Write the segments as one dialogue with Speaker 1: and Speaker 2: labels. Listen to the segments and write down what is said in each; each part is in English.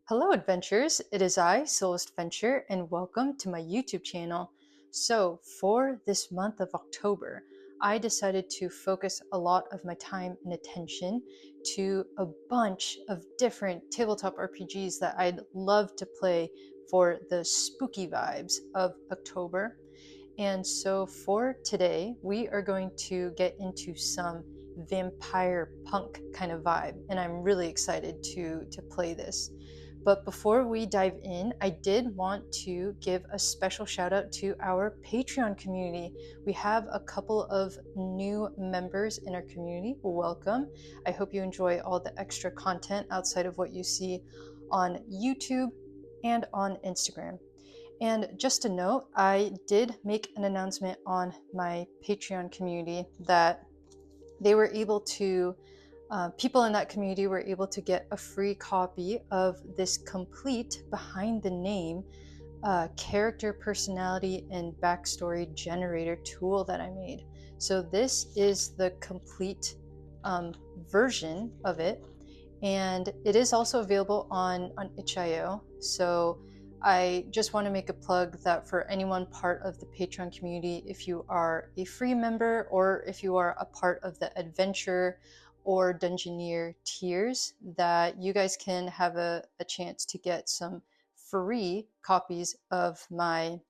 Speaker 1: Hello, adventurers. It is I, Soulist Venture, and welcome to my YouTube channel. So, for this month of October, I decided to focus a lot of my time and attention to a bunch of different tabletop RPGs that I'd love to play for the spooky vibes of October. And so, for today, we are going to get into some vampire punk kind of vibe, and I'm really excited to play this. But before we dive in, I did want to give a special shout out to our Patreon community. We have a couple of new members in our community. Welcome. I hope you enjoy all the extra content outside of what you see on YouTube and on Instagram. And just a note, I did make an announcement on my Patreon community that they were able to people in that community were able to get a free copy of this complete behind the name character personality and backstory generator tool that I made. So this is the complete version of it, and it is also available on itch.io. So I just want to make a plug that for anyone part of the Patreon community, if you are a free member or if you are a part of the adventure or dungeoneer tiers, that you guys can have a chance to get some free copies of my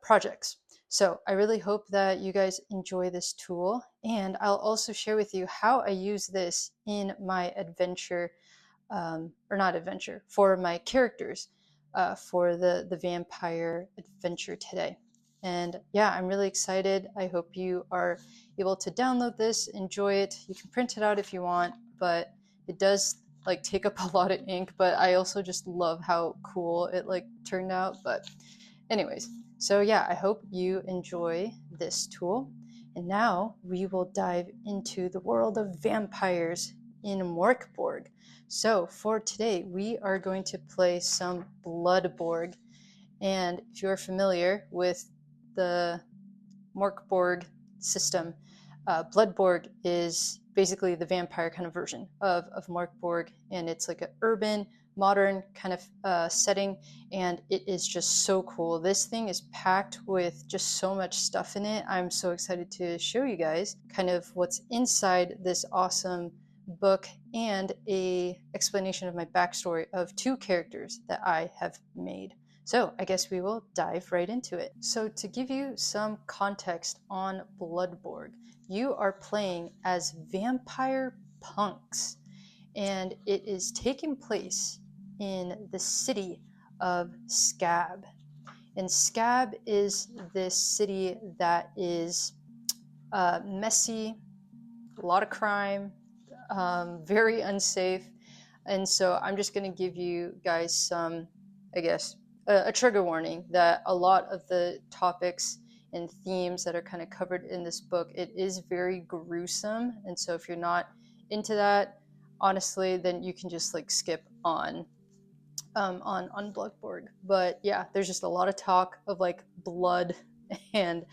Speaker 1: projects. So I really hope that you guys enjoy this tool, and I'll also share with you how I use this in my adventure, or not adventure, for my characters for the vampire adventure today. And yeah, I'm really excited. I hope you are able to download this, enjoy it. You can print it out if you want, but it does like take up a lot of ink, but I also just love how cool it like turned out. But anyways, so yeah, I hope you enjoy this tool. And now we will dive into the world of vampires in Borg. So for today, we are going to play some Borg. And if you're familiar with the Borg system, Borg is basically the vampire kind of version of Borg, and it's like an urban, modern kind of setting, and it is just so cool. This thing is packed with just so much stuff in it. I'm so excited to show you guys kind of what's inside this awesome book and a explanation of my backstory of two characters that I have made. So I guess we will dive right into it. So to give you some context on Bloodborg, you are playing as vampire punks, and it is taking place in the city of Scab. And Scab is this city that is messy, a lot of crime, very unsafe. And so I'm just going to give you guys some, I guess, a trigger warning that a lot of the topics and themes that are kind of covered in this book, it is very gruesome. And so if you're not into that, honestly, then you can just like skip on Bloodborg. But yeah, there's just a lot of talk of like blood and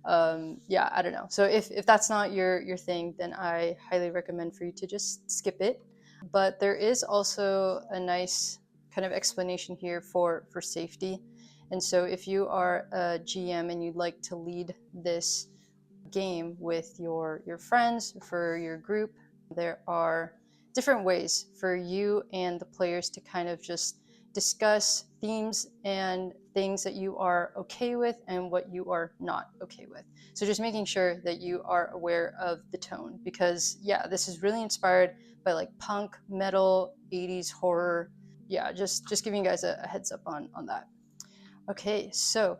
Speaker 1: yeah, I don't know. So if that's not your thing, then I highly recommend for you to just skip it. But there is also a nice kind of explanation here for safety. And so if you are a GM and you'd like to lead this game with your friends, for your group, there are different ways for you and the players to kind of just discuss themes and things that you are okay with and what you are not okay with. So just making sure that you are aware of the tone, because yeah, this is really inspired by like punk, metal, 80s horror. Yeah, just giving you guys a heads up on that. Okay, so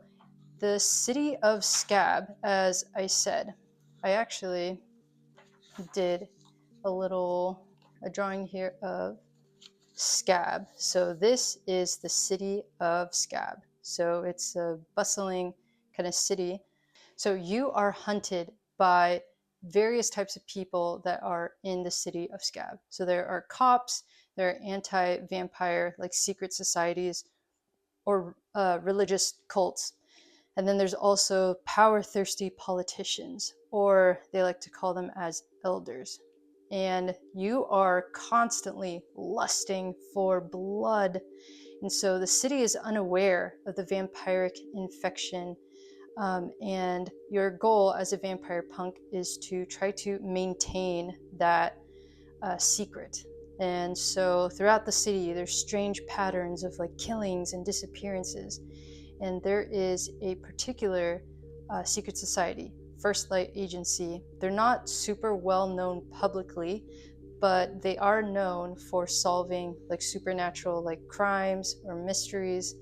Speaker 1: the city of Scab, as I said, I actually did a drawing here of Scab. So this is the city of Scab. So it's a bustling kind of city. So you are hunted by various types of people that are in the city of Scab. So there are cops, there are anti-vampire, like secret societies or religious cults. And then there's also power thirsty politicians, or they like to call them as elders. and you are constantly lusting for blood. And so the city is unaware of the vampiric infection. And your goal as a vampire punk is to try to maintain that secret. And so throughout the city, there's strange patterns of like killings and disappearances. And there is a particular secret society, First Light Agency. They're not super well known publicly, but they are known for solving like supernatural like crimes or mysteries,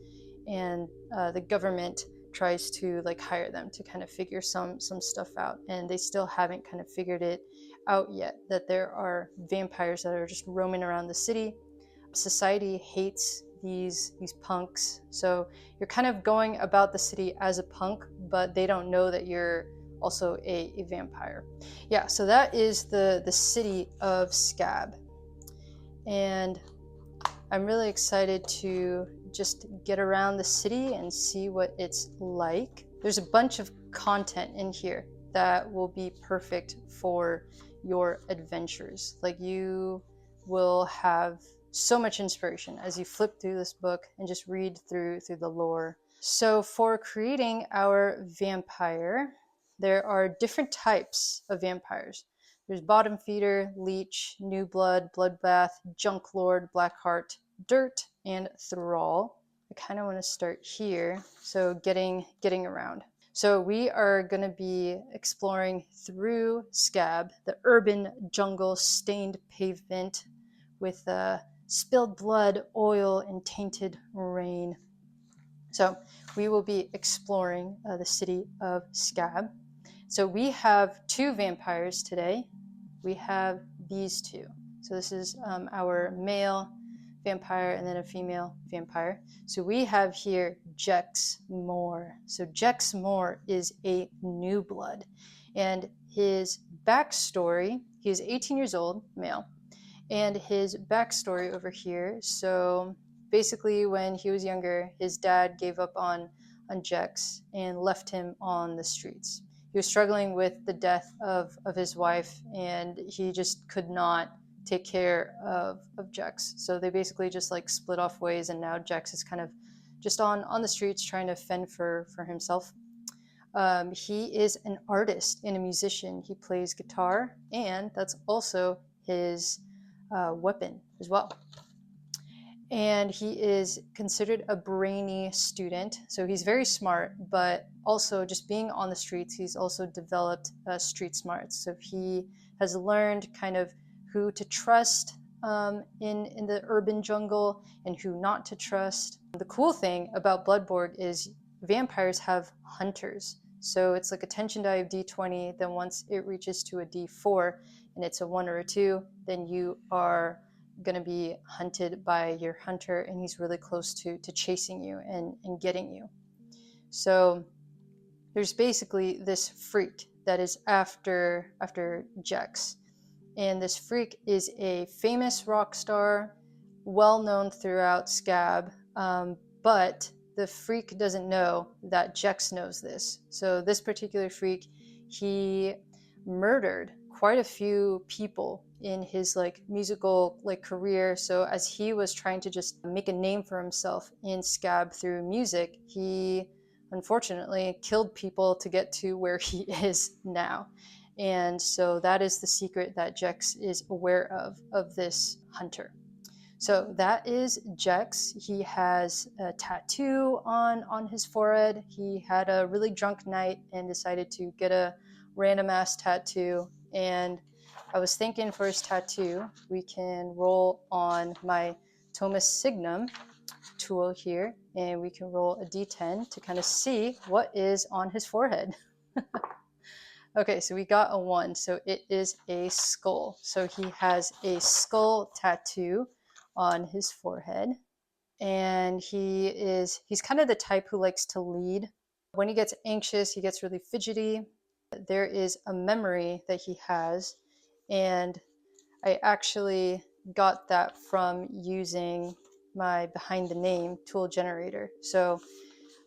Speaker 1: and the government tries to like hire them to kind of figure some stuff out, and they still haven't kind of figured it out yet, that there are vampires that are just roaming around the city. Society hates these punks, so you're kind of going about the city as a punk, but they don't know that you're also a vampire. Yeah, so that is the city of Scab, and I'm really excited to just get around the city and see what it's like. There's a bunch of content in here that will be perfect for your adventures. Like, you will have so much inspiration as you flip through this book and just read through the lore. So for creating our vampire, there are different types of vampires. There's bottom feeder, leech, new blood, bloodbath, junk lord, blackheart, dirt, and thrall. I kind of want to start here, so getting around. So we are going to be exploring through Scab, the urban jungle stained pavement with spilled blood, oil, and tainted rain. So we will be exploring the city of Scab. So we have two vampires today. We have these two. So this is our male vampire and then a female vampire. So we have here Jex Moore. So Jex Moore is a new blood, and his backstory, he is 18 years old, male, and his backstory over here. So basically, when he was younger, his dad gave up on Jex and left him on the streets. He was struggling with the death of his wife, and he just could not take care of Jex. So they basically just like split off ways, and now Jex is kind of just on the streets trying to fend for himself. He is an artist and a musician. He plays guitar, and that's also his weapon as well. And he is considered a brainy student. So he's very smart, but also just being on the streets, he's also developed street smarts. So he has learned kind of who to trust in the urban jungle and who not to trust. The cool thing about Bloodborg is vampires have hunters. So it's like a tension die of D20, then once it reaches to a D4 and it's a 1 or a 2, then you are going to be hunted by your hunter, and he's really close to chasing you and getting you. So there's basically this freak that is after Jex, and this freak is a famous rock star, well known throughout Scab, but the freak doesn't know that Jex knows this. So this particular freak, he murdered quite a few people in his like musical like career. So as he was trying to just make a name for himself in Scab through music, he unfortunately killed people to get to where he is now. And so that is the secret that Jex is aware of this hunter. So that is Jex. He has a tattoo on his forehead. He had a really drunk night and decided to get a random ass tattoo. And I was thinking for his tattoo, we can roll on my Thomas Signum tool here, and we can roll a d10 to kind of see what is on his forehead. Okay, so we got a 1, so it is a skull. So he has a skull tattoo on his forehead, and he's kind of the type who likes to lead. When he gets anxious, he gets really fidgety. There is a memory that he has, and I actually got that from using my behind the name tool generator. So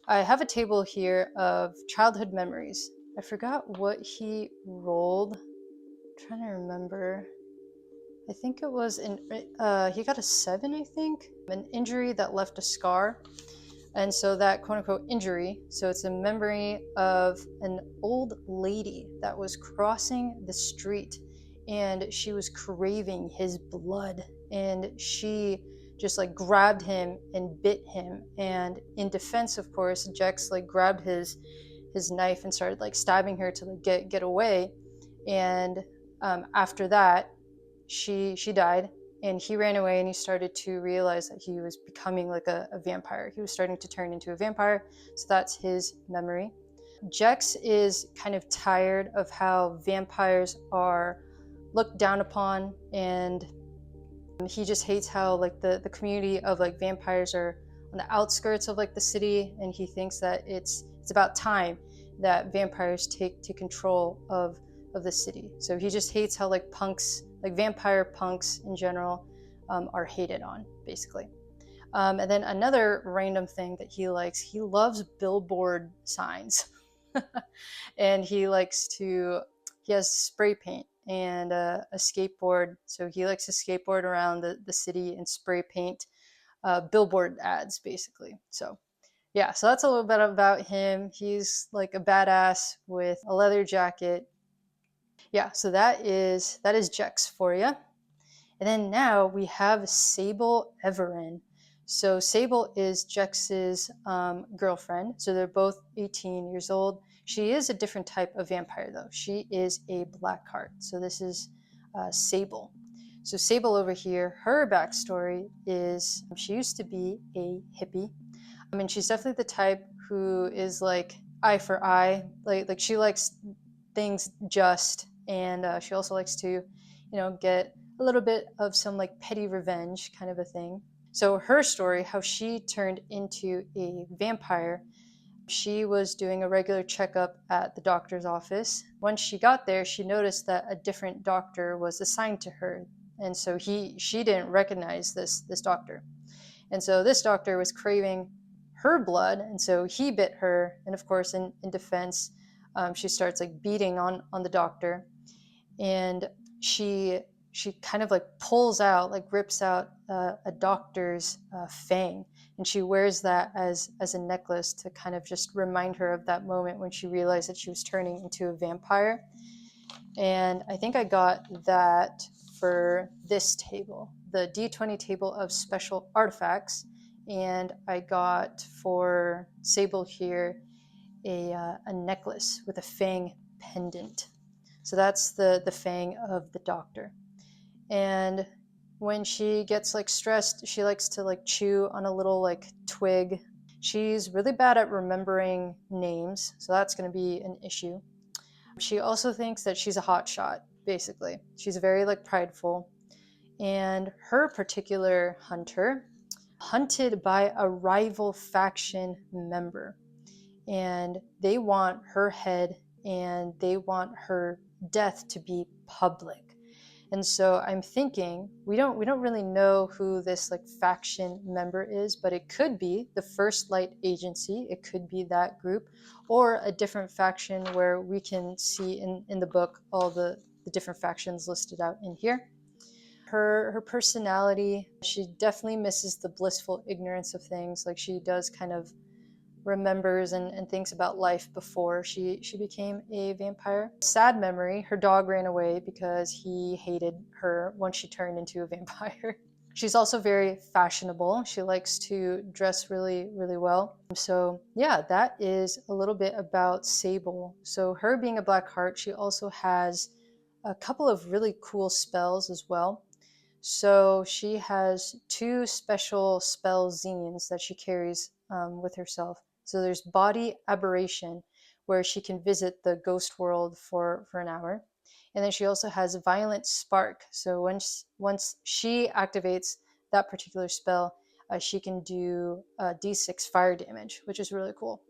Speaker 1: I have a table here of childhood memories. I forgot what he rolled. I'm trying to remember. I think it was he got a 7, I think, an injury that left a scar. And so that quote unquote injury, so it's a memory of an old lady that was crossing the street and she was craving his blood, and she just like grabbed him and bit him. And in defense, of course, Jex like grabbed his knife and started like stabbing her to like get away. And after that, she died, and he ran away, and he started to realize that he was becoming like a vampire. He was starting to turn into a vampire. So that's his memory. Jex is kind of tired of how vampires are looked down upon, and he just hates how like the community of like vampires are on the outskirts of like the city, and he thinks that it's about time that vampires take control of the city. So he just hates how like punks, like vampire punks in general, are hated on, basically. And then another random thing that he likes, he loves billboard signs. And he has spray paint and a skateboard. So he likes to skateboard around the city and spray paint billboard ads, basically. So yeah, so that's a little bit about him. He's like a badass with a leather jacket. Yeah, so that is Jex for you. And then now we have Sable Everin. So Sable is Jex's girlfriend. So they're both 18 years old. She is a different type of vampire, though. She is a Blackheart. So this is Sable. So Sable over here, her backstory is she used to be a hippie. I mean, she's definitely the type who is like eye for eye. Like she likes things just, and she also likes to, get a little bit of some like petty revenge kind of a thing. So her story, how she turned into a vampire, she was doing a regular checkup at the doctor's office. Once she got there, she noticed that a different doctor was assigned to her, and so she didn't recognize this doctor. And so this doctor was craving her blood, and so he bit her. And of course, in defense, she starts like beating on the doctor, and she kind of like pulls out, like rips out a doctor's fang, and she wears that as a necklace to kind of just remind her of that moment when she realized that she was turning into a vampire. And I think I got that for this table, the D20 table of special artifacts. And I got for Sable here a necklace with a fang pendant. So that's the fang of the doctor. And when she gets like stressed, she likes to like chew on a little like twig. She's really bad at remembering names, so that's going to be an issue. She also thinks that she's a hotshot, basically. She's very like prideful. And her particular hunter, hunted by a rival faction member. And they want her head, and they want her death to be public. And so I'm thinking we don't really know who this like faction member is, but it could be the First Light Agency. It could be that group, or a different faction where we can see in the book all the different factions listed out in here. Her personality, she definitely misses the blissful ignorance of things. Like she does kind of remembers and thinks about life before she became a vampire. Sad memory, her dog ran away because he hated her once she turned into a vampire. She's also very fashionable. She likes to dress really, really well. So yeah, that is a little bit about Sable. So her being a Blackheart, she also has a couple of really cool spells as well. So she has 2 special spell zines that she carries with herself. So there's Body Aberration, where she can visit the ghost world for an hour. And then she also has Violent Spark. So once she activates that particular spell, she can do d6 fire damage, which is really cool.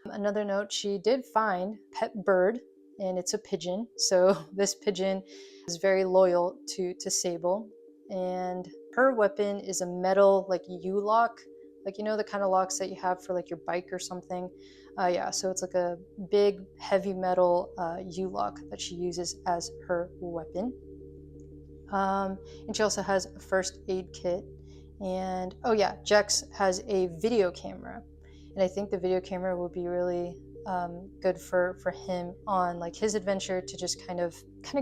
Speaker 1: Another note, she did find pet bird, and it's a pigeon. So this pigeon is very loyal to Sable. And her weapon is a metal like U-lock, like the kind of locks that you have for like your bike or something. Yeah, so it's like a big heavy metal U-lock that she uses as her weapon. And she also has a first aid kit. And oh yeah, Jex has a video camera, and I think the video camera will be really good for him on like his adventure, to just kind of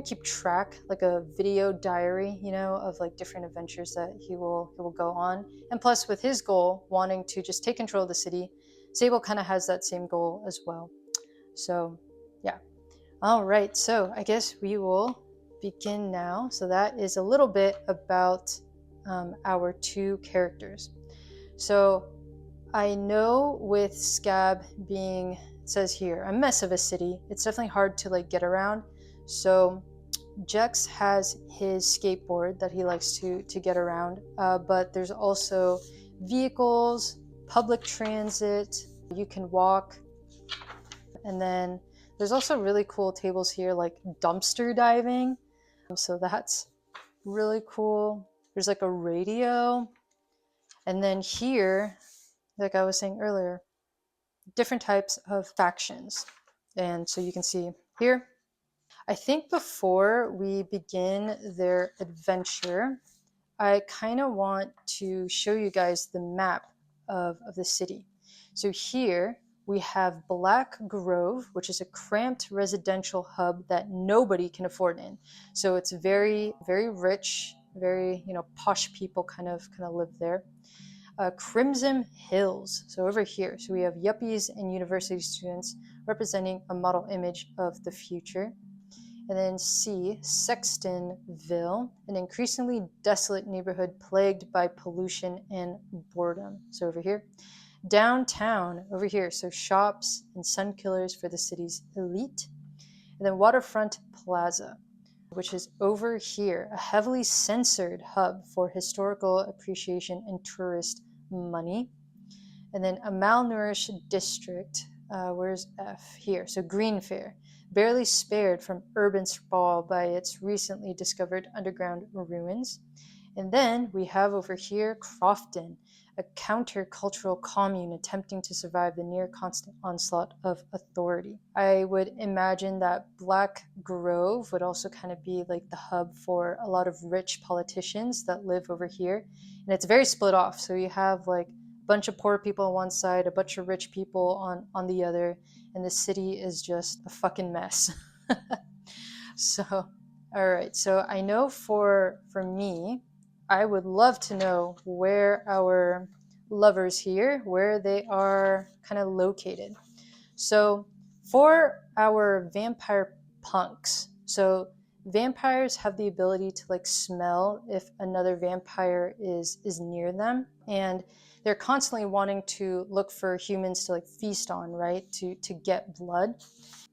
Speaker 1: keep track, like a video diary, you know, of like different adventures that he will go on. And plus, with his goal wanting to just take control of the city, Sable kind of has that same goal as well. So yeah. All right, so I guess we will begin now. So that is a little bit about our two characters. So I know with Scab being, it says here, a mess of a city, it's definitely hard to like get around. So Jex has his skateboard that he likes to get around, but there's also vehicles, public transit, you can walk, and then there's also really cool tables here like dumpster diving. So that's really cool. There's like a radio. And then here, like I was saying earlier, different types of factions. And so you can see here. I think before we begin their adventure, I kind of want to show you guys the map of the city. So here we have Black Grove, which is a cramped residential hub that nobody can afford in. So it's very, very rich, very, you know, posh people kind of live there. Crimson Hills, so over here. So we have yuppies and university students representing a model image of the future. And then C, Sextonville, an increasingly desolate neighborhood plagued by pollution and boredom. So over here. Downtown, over here. So shops and sun killers for the city's elite. And then Waterfront Plaza, which is over here, a heavily censored hub for historical appreciation and tourist money. And then a malnourished district. Where's F? Here. So Green Fair, barely spared from urban sprawl by its recently discovered underground ruins. And then we have over here Crofton, a countercultural commune attempting to survive the near constant onslaught of authority. I would imagine that Black Grove would also kind of be like the hub for a lot of rich politicians that live over here. And it's very split off. So you have like a bunch of poor people on one side, a bunch of rich people on the other, and the city is just a fucking mess. So, all right. So I know for me, I would love to know where our lovers here, where they are kind of located. So for our vampire punks, so vampires have the ability to like smell if another vampire is near them, and they're constantly wanting to look for humans to like feast on, right? To get blood.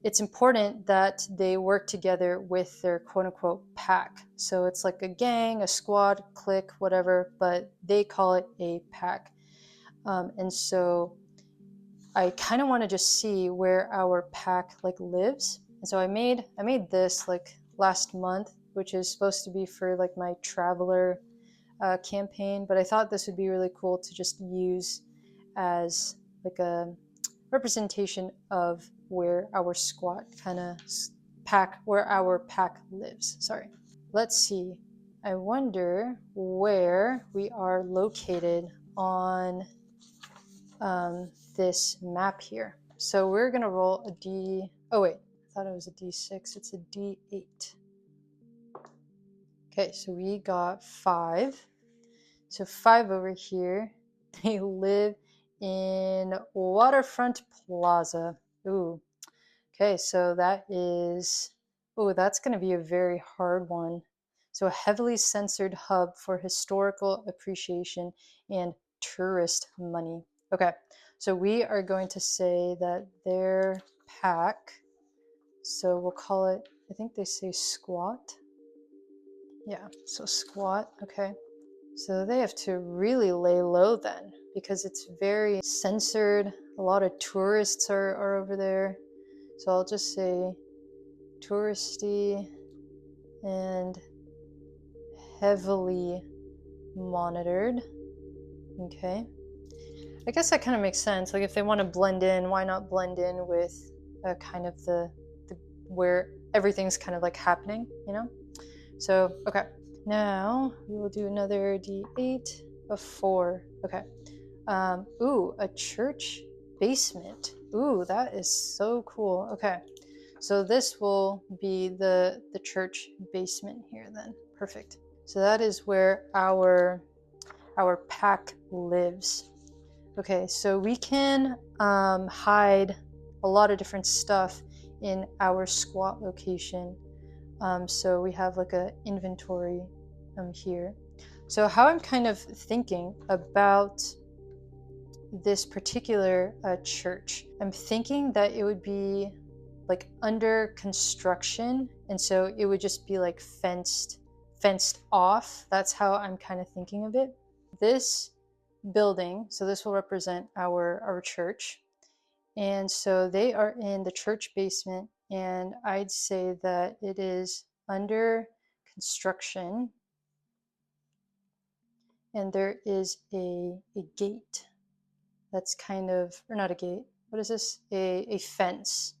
Speaker 1: It's important that they work together with their quote unquote pack. So it's like a gang, a squad, clique, whatever, but they call it a pack. And so I kind of want to just see where our pack like lives. And so I made this like last month, which is supposed to be for like my traveler campaign, but I thought this would be really cool to just use as like a representation of where our squad kind of where our pack lives. Sorry. Let's see. I wonder where we are located on this map here. So we're gonna roll a D. Oh wait, I thought it was a D6. It's a D8. Okay, so we got 5. So 5 over here. They live in Waterfront Plaza. Ooh. Okay, so that is, oh, that's going to be a very hard one. So a heavily censored hub for historical appreciation and tourist money. Okay, so we are going to say that their pack, so we'll call it, I think they say squat. Yeah, so squat, okay. So they have to really lay low then, because it's very censored. A lot of tourists are over there. So I'll just say touristy and heavily monitored. Okay. I guess that kind of makes sense. Like if they want to blend in, why not blend in with kind of the where everything's kind of like happening, you know? So, okay. Now we will do another D8 of 4. Okay. Ooh, a church basement. Ooh, that is so cool. Okay. So this will be the church basement here then. Perfect. So that is where our pack lives. Okay, so we can hide a lot of different stuff in our squat location. So we have like a inventory here. So how I'm kind of thinking about this particular church, I'm thinking that it would be like under construction, and so it would just be like fenced off. That's how I'm kind of thinking of it. This building, so this will represent our church, and so they are in the church basement, and I'd say that it is under construction, and there is a gate that's kind of, or not a gate, what is this? A fence.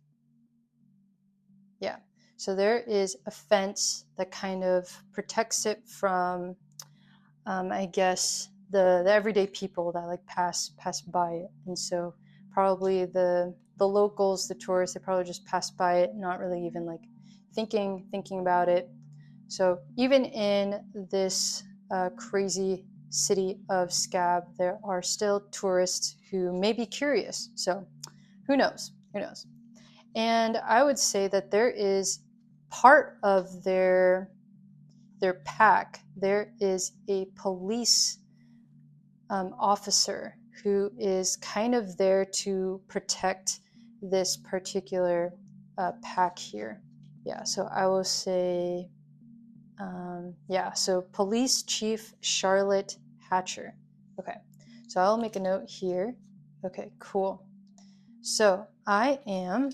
Speaker 1: Yeah. So there is a fence that kind of protects it from, I guess, the everyday people that like pass by it. And so probably the locals, the tourists, they probably just pass by it, not really even like thinking about it. So even in this crazy city of Scab, there are still tourists who may be curious. So who knows? Who knows? And I would say that there is part of their pack. There is a police officer who is kind of there to protect this particular pack here. Yeah, so I will say, yeah, so Police Chief Charlotte Hatcher. Okay, so I'll make a note here. Okay, cool. So I am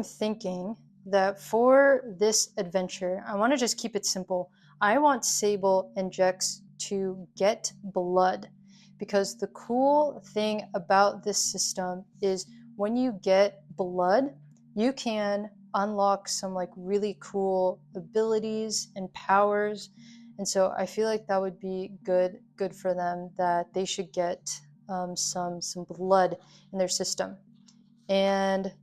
Speaker 1: thinking that for this adventure, I want to just keep it simple. I want Sable and Jex to get blood, because the cool thing about this system is when you get blood, you can unlock some like really cool abilities and powers. And so I feel like that would be good for them, that they should get some blood in their system. And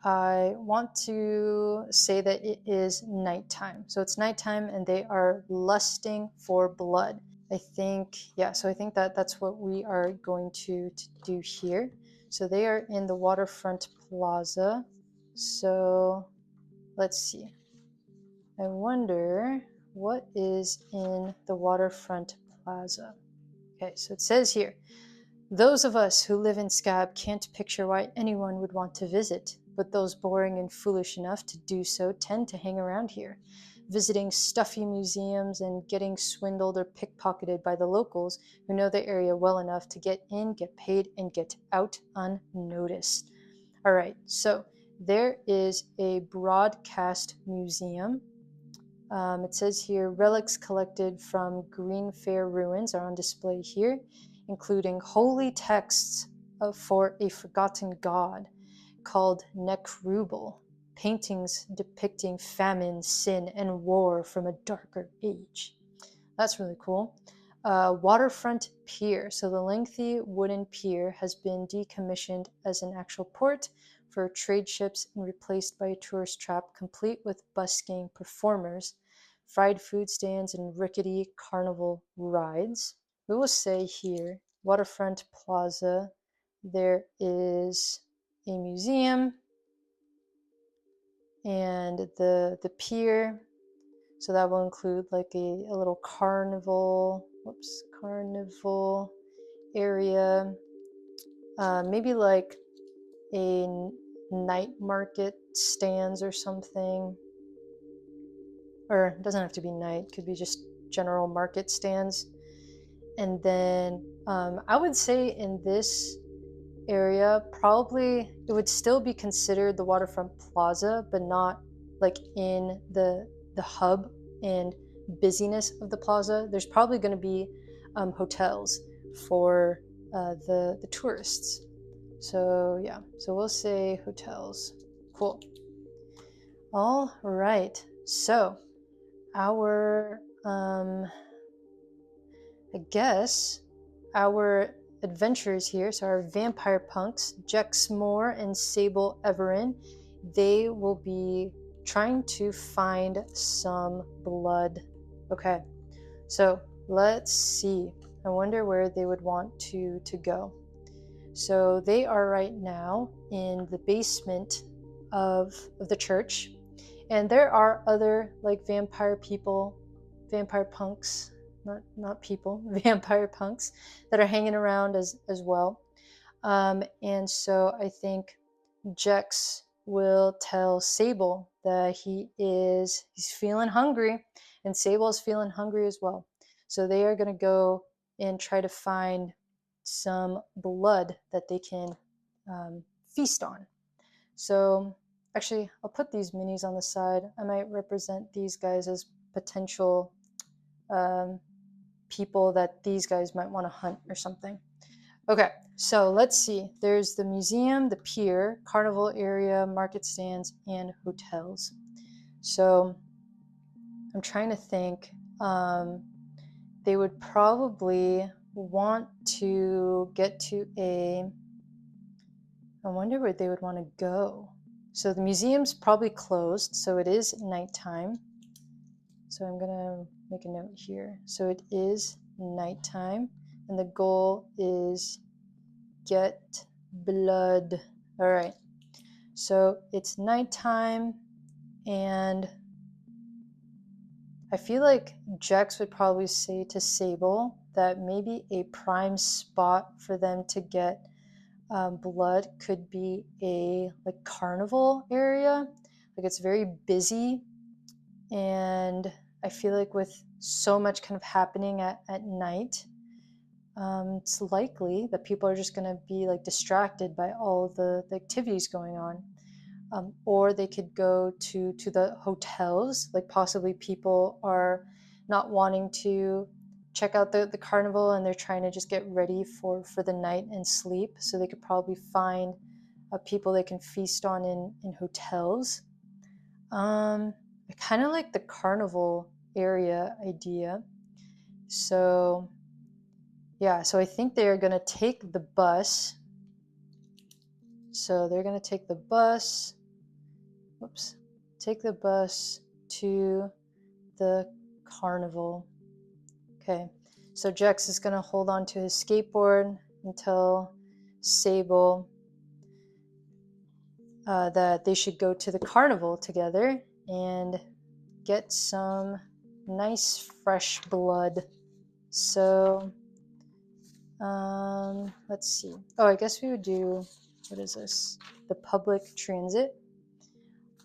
Speaker 1: I want to say that it is nighttime. So it's nighttime and they are lusting for blood. I think, yeah, so I think that that's what we are going to do here. So they are in the waterfront plaza. So let's see. I wonder what is in the waterfront plaza. Okay, so it says here, those of us who live in Scab can't picture why anyone would want to visit, but those boring and foolish enough to do so tend to hang around here, visiting stuffy museums and getting swindled or pickpocketed by the locals who know the area well enough to get in, get paid, and get out unnoticed. All right, so there is a broadcast museum. It says here, relics collected from Green Fair ruins are on display here, including holy texts for a forgotten god called Necrubal, paintings depicting famine, sin, and war from a darker age. That's really cool. Waterfront pier. So the lengthy wooden pier has been decommissioned as an actual port for trade ships and replaced by a tourist trap complete with busking performers, fried food stands, and rickety carnival rides. We will say here, Waterfront Plaza, there is a museum and the pier. So that will include like a little carnival area, maybe like a night market stands or something. Or it doesn't have to be night, it could be just general market stands. And then I would say in this area, probably it would still be considered the waterfront plaza, but not like in the hub and busyness of the plaza. There's probably going to be hotels for the tourists. So yeah, so we'll say hotels. Cool. All right. So our I guess our adventurers here, so our vampire punks, Jex and Sable Everin, they will be trying to find some blood. Okay, so let's see. I wonder where they would want to go. So they are right now in the basement of the church, and there are other like vampire people, vampire punks, not people, vampire punks that are hanging around as well. And so I think Jex will tell Sable that he's feeling hungry, and Sable is feeling hungry as well. So they are going to go and try to find some blood that they can feast on. So actually, I'll put these minis on the side. I might represent these guys as potential people that these guys might want to hunt or something. Okay, so let's see. There's the museum, the pier, carnival area, market stands, and hotels. So I'm trying to think. They would probably want to get to I wonder where they would want to go. So the museum's probably closed, so it is nighttime. So I'm going to make a note here. So it is nighttime, and the goal is get blood. All right. So it's nighttime, and I feel like Jex would probably say to Sable that maybe a prime spot for them to get blood could be a like carnival area. Like it's very busy, and I feel like with so much kind of happening at night, it's likely that people are just going to be like distracted by all the activities going on. Or they could go to the hotels, like possibly people are not wanting to check out the carnival and they're trying to just get ready for the night and sleep. So they could probably find people they can feast on in hotels. I kind of like the carnival area idea. So yeah, so I think they're going to take the bus. So they're going to take the bus. Whoops. Take the bus to the carnival. Okay. So Jex is going to hold on to his skateboard until Sable that they should go to the carnival together and get some nice fresh blood. So let's see. Oh, I guess we would do, what is this? The public transit.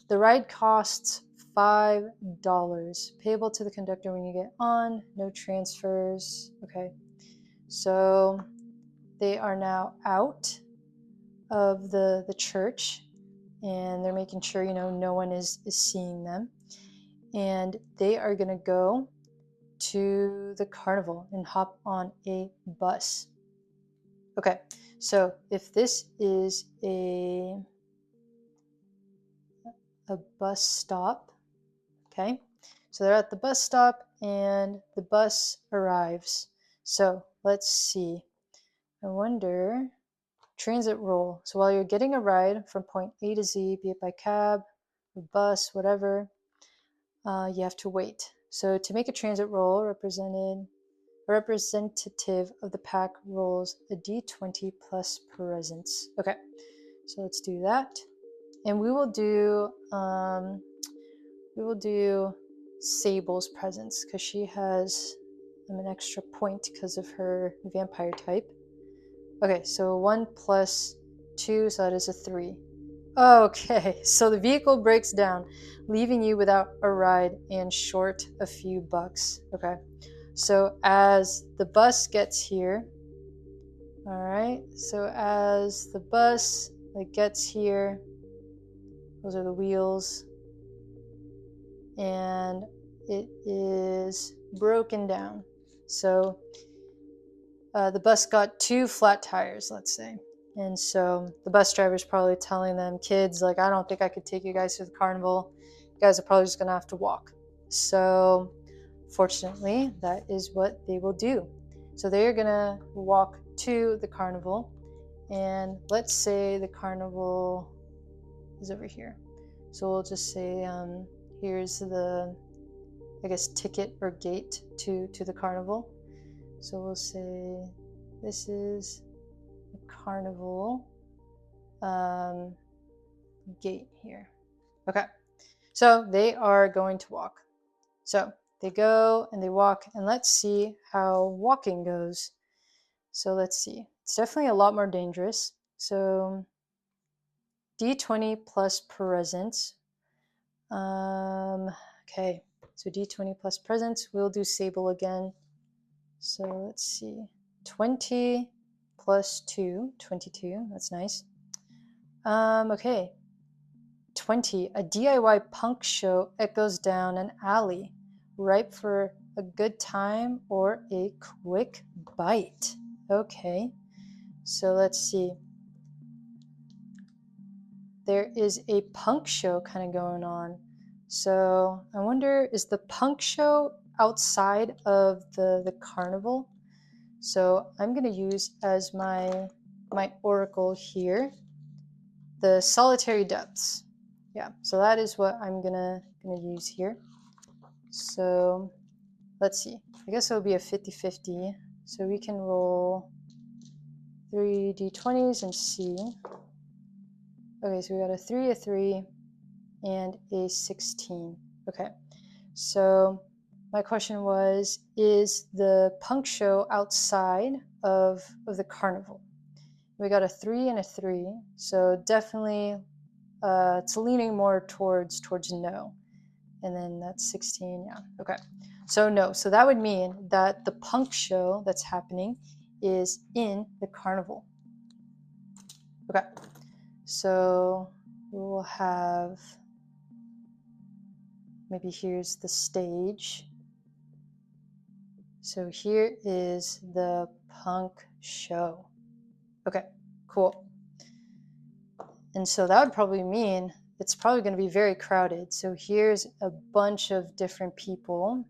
Speaker 1: The ride costs $5, payable to the conductor when you get on, no transfers. Okay, so they are now out of the church, and they're making sure, no one is seeing them. And they are going to go to the carnival and hop on a bus. Okay, so if this is a bus stop, okay, so they're at the bus stop and the bus arrives. So let's see. I wonder, transit roll. So while you're getting a ride from point A to Z, be it by cab, or bus, whatever, you have to wait. So to make a transit roll, representative of the pack rolls a d20 plus presence. Okay, so let's do that. And we will do Sable's presence because she has an extra point because of her vampire type. Okay, so 1 plus 2, so that is a 3. Okay, so the vehicle breaks down, leaving you without a ride and short a few bucks. Okay, so as the bus gets here, all right, so as the bus gets here, those are the wheels, and it is broken down. So the bus got 2 flat tires, let's say. And so the bus driver's probably telling them, kids, I don't think I could take you guys to the carnival. You guys are probably just going to have to walk. So fortunately, that is what they will do. So they're gonna walk to the carnival, and let's say the carnival is over here. So we'll just say here's the, I guess, ticket or gate to the carnival. So we'll say this is the carnival gate here. Okay, so they are going to walk. So they go and they walk, and let's see how walking goes. So let's see. It's definitely a lot more dangerous. So D20 plus presence. Okay, so D20 plus presence. We'll do Sable again. So let's see. 20 plus 2, 22. That's nice. Okay. 20. A DIY punk show echoes down an alley, ripe for a good time or a quick bite. Okay. So let's see. There is a punk show kind of going on. So I wonder, is the punk show outside of the carnival? So I'm going to use as my oracle here the solitary depths. Yeah, so that is what I'm gonna use here. So let's see. I guess it'll be a 50-50. So we can roll 3 d20s and see. Okay, so we got a 3, a 3, and a 16. Okay, so my question was, is the punk show outside of the carnival? We got a 3 and a 3, so definitely it's leaning more towards no. And then that's 16, yeah, okay. So no, so that would mean that the punk show that's happening is in the carnival. Okay, so we'll have, maybe here's the stage. So here is the punk show. Okay, cool. And so that would probably mean it's probably going to be very crowded. So here's a bunch of different people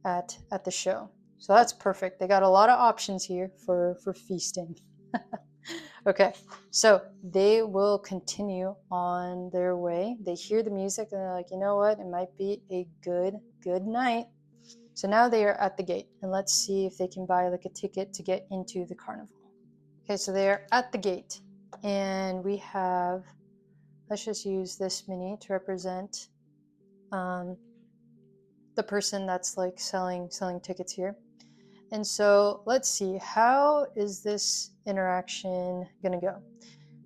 Speaker 1: at the show. So that's perfect. They got a lot of options here for feasting. Okay, so they will continue on their way. They hear the music and they're like, you know what? It might be a good night. So now they are at the gate, and let's see if they can buy like a ticket to get into the carnival. Okay, so they are at the gate, and we have, let's just use this mini to represent the person that's like selling tickets here. And so let's see, how is this interaction gonna go?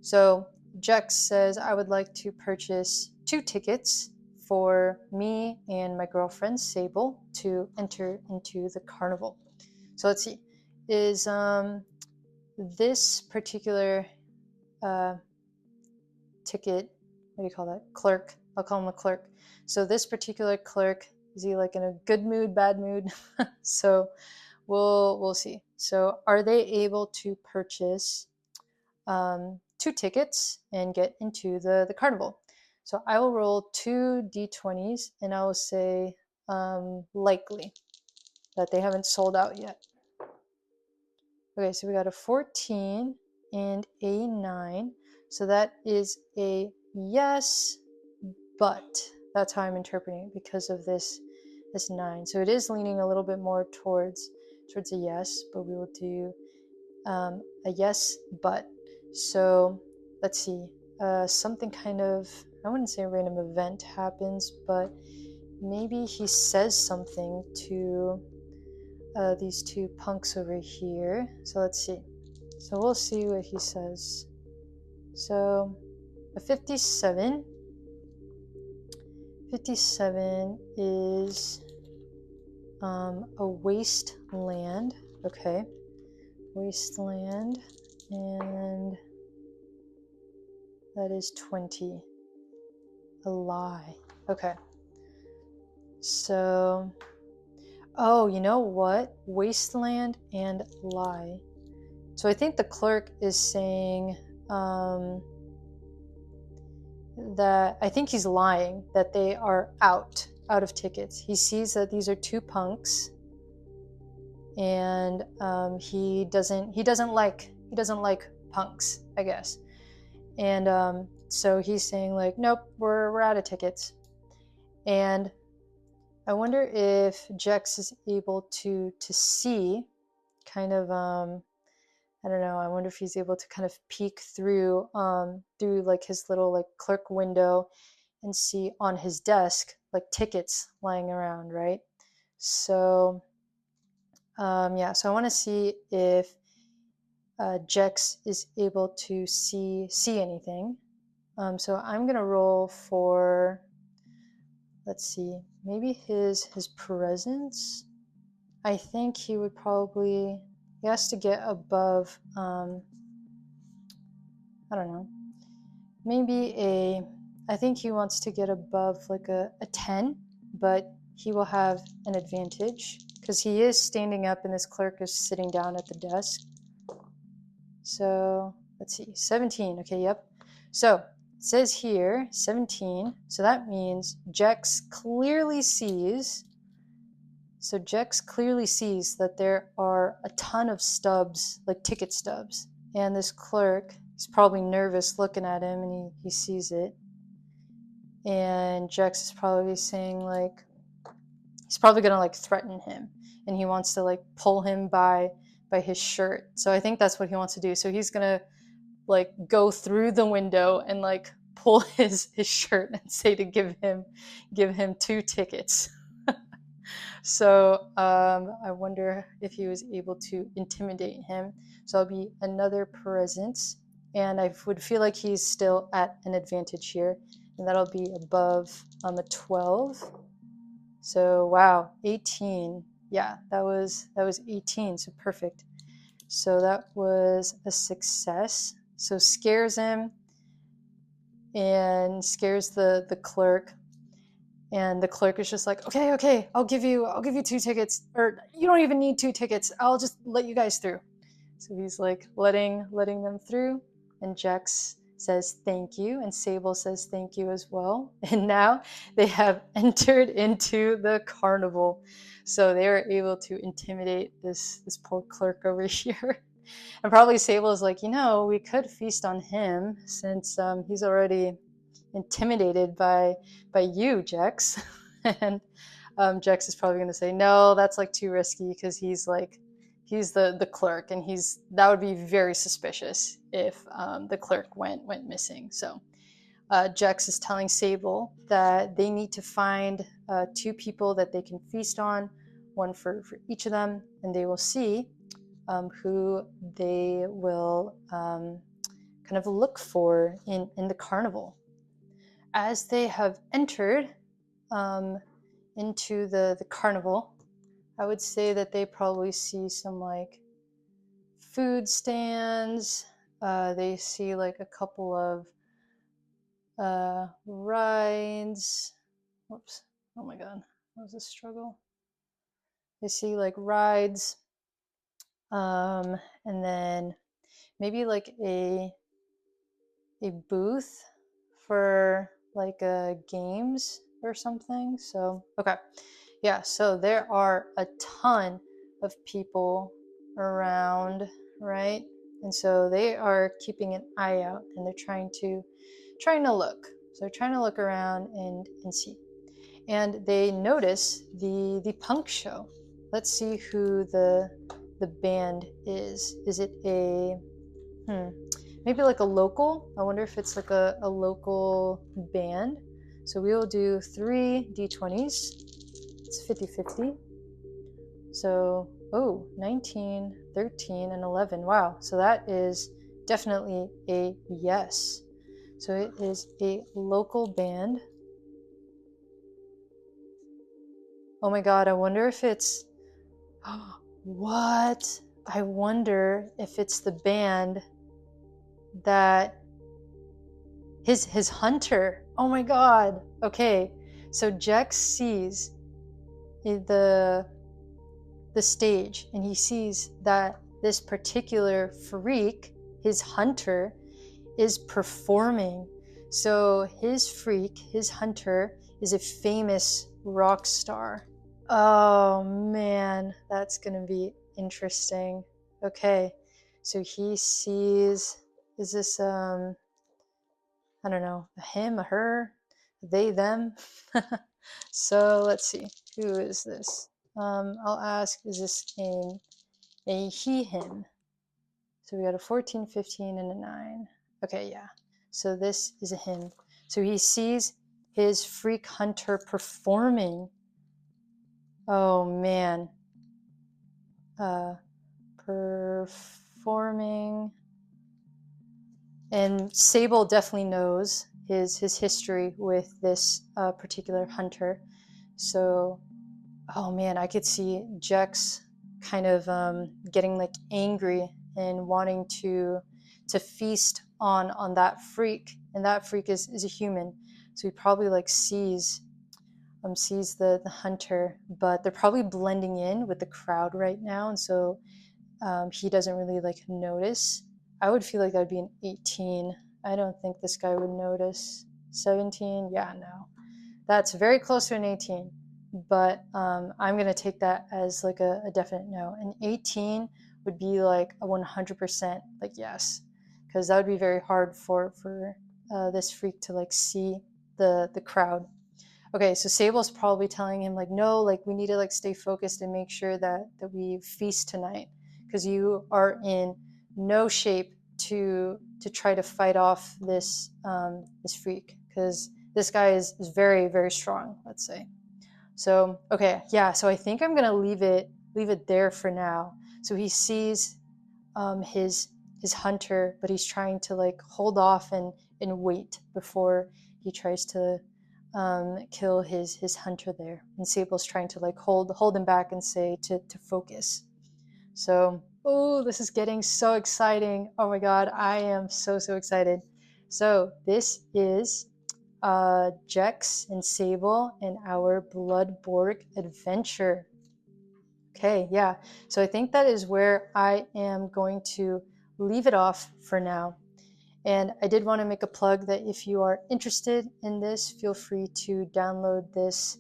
Speaker 1: So Jex says, I would like to purchase 2 tickets for me and my girlfriend Sable to enter into the carnival. So let's see, is this particular ticket, what do you call that? Clerk. I'll call him a clerk. So this particular clerk, is he like in a good mood, bad mood? So we'll see. So are they able to purchase 2 tickets and get into the carnival? So I will roll 2 d20s and I will say likely that they haven't sold out yet. Okay, so we got a 14 and a 9. So that is a yes, but that's how I'm interpreting it because of this 9. So it is leaning a little bit more towards a yes, but we will do a yes, but. So let's see, something kind of, I wouldn't say a random event happens, but maybe he says something to these 2 punks over here. So let's see. So we'll see what he says. So a 57. 57 is a wasteland. Okay. Wasteland. And that is 20. A lie. Okay. So, oh, you know what? Wasteland and lie. So I think the clerk is saying that, I think he's lying, that they are out out of tickets. He sees that these are two punks, and he doesn't like punks, I guess. And so he's saying like, nope, we're out of tickets. And I wonder if Jex is able to see kind of I don't know, I wonder if he's able to kind of peek through like his little like clerk window and see on his desk like tickets lying around, right? So yeah, so I want to see if Jex is able to see anything. So I'm gonna roll for, let's see, maybe his presence. I think he would probably, he has to get above I don't know, maybe I think he wants to get above like a 10, but he will have an advantage because he is standing up and this clerk is sitting down at the desk. So let's see, 17. Okay, yep. So it says here 17. So that means Jex clearly sees. So Jex clearly sees that there are a ton of stubs, like ticket stubs. And this clerk is probably nervous looking at him, and he sees it. And Jex is probably saying like, he's probably gonna like threaten him, and he wants to like pull him by his shirt. So I think that's what he wants to do. So he's gonna like go through the window and like pull his shirt and say to give him 2 tickets. So I wonder if he was able to intimidate him. So I'll be another presence, and I would feel like he's still at an advantage here, and that'll be above a 12. So wow, 18. Yeah, that was 18. So perfect. So that was a success. So scares him and scares the clerk. And the clerk is just like, okay, I'll give you 2 tickets, or you don't even need 2 tickets. I'll just let you guys through. So he's like letting them through, and Jex says thank you, and Sable says thank you as well. And now they have entered into the carnival, so they are able to intimidate this poor clerk over here. And probably Sable is like, we could feast on him since he's already intimidated by you, Jex. And Jex is probably going to say, no, that's like too risky because he's the clerk, and that would be very suspicious if the clerk went missing. So Jex is telling Sable that they need to find 2 people that they can feast on, one for each of them, and they will see who they will kind of look for in the carnival. As they have entered into the carnival, I would say that they probably see some like food stands. They see like a couple of rides. Whoops. Oh my god. That was a struggle. They see like rides. And then maybe like a booth for like games or something. So okay, yeah, so there are a ton of people around, right? And so they are keeping an eye out, and they're trying to look. So they're trying to look around and see, and they notice the punk show. Let's see who the band is. Is it a maybe like a local? I wonder if it's like a local band. So we will do 3 d20s. It's 50-50. So 19, 13, and 11. Wow. So that is definitely a yes. So it is a local band. Oh my god, I wonder if it's what? I wonder if it's the band that his hunter. Oh my god. Okay. So Jex sees the stage, and he sees that this particular freak, his hunter, is performing. So his freak, his hunter, is a famous rock star. Oh man, that's gonna be interesting. Okay, so he sees, is this I don't know, a him, a her, they, them? So let's see, who is this? I'll ask, is this a he, him? So we got a 14, 15, and a 9. Okay, yeah. So this is a him. So he sees his freak hunter performing. Oh man. Performing. And Sable definitely knows his history with this particular hunter. So, oh man, I could see Jex kind of getting like angry and wanting to feast on that freak, and that freak is a human. So he probably like sees the hunter, but they're probably blending in with the crowd right now, and so he doesn't really like notice. I would feel like that would be an 18. I don't think this guy would notice. 17, yeah, no. That's very close to an 18, but I'm gonna take that as like a definite no. An 18 would be like a 100% like yes, because that would be very hard for this freak to like see the crowd. Okay, so Sable's probably telling him like, no, like we need to like stay focused and make sure that we feast tonight, because you are in no shape to try to fight off this freak, because this guy is very very strong, let's say. So okay, yeah. So I think I'm gonna leave it there for now. So he sees his hunter, but he's trying to like hold off and wait before he tries to kill his hunter there. And Sable's trying to like hold him back and say to focus. So oh, this is getting so exciting. Oh my god, I am so excited. So this is Jex and Sable and our Blood Borg adventure. Okay, yeah. So I think that is where I am going to leave it off for now. And I did want to make a plug that if you are interested in this, feel free to download this,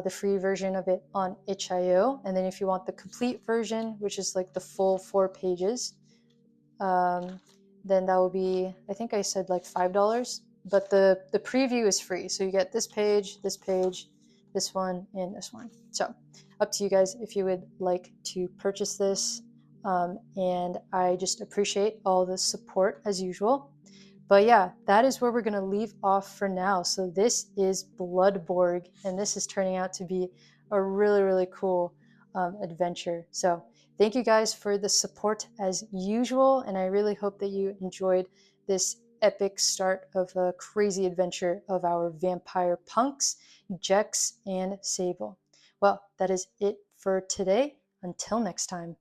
Speaker 1: the free version of it on itch.io. And then if you want the complete version, which is like the full 4 pages, um, then that will be, I think I said like $5, but the preview is free. So you get this page, this one, and this one. So up to you guys if you would like to purchase this. And I just appreciate all the support as usual. But yeah, that is where we're going to leave off for now. So this is Bloodborg, and this is turning out to be a really cool adventure. So thank you guys for the support as usual, and I really hope that you enjoyed this epic start of a crazy adventure of our vampire punks, Jex and Sable. Well, that is it for today. Until next time.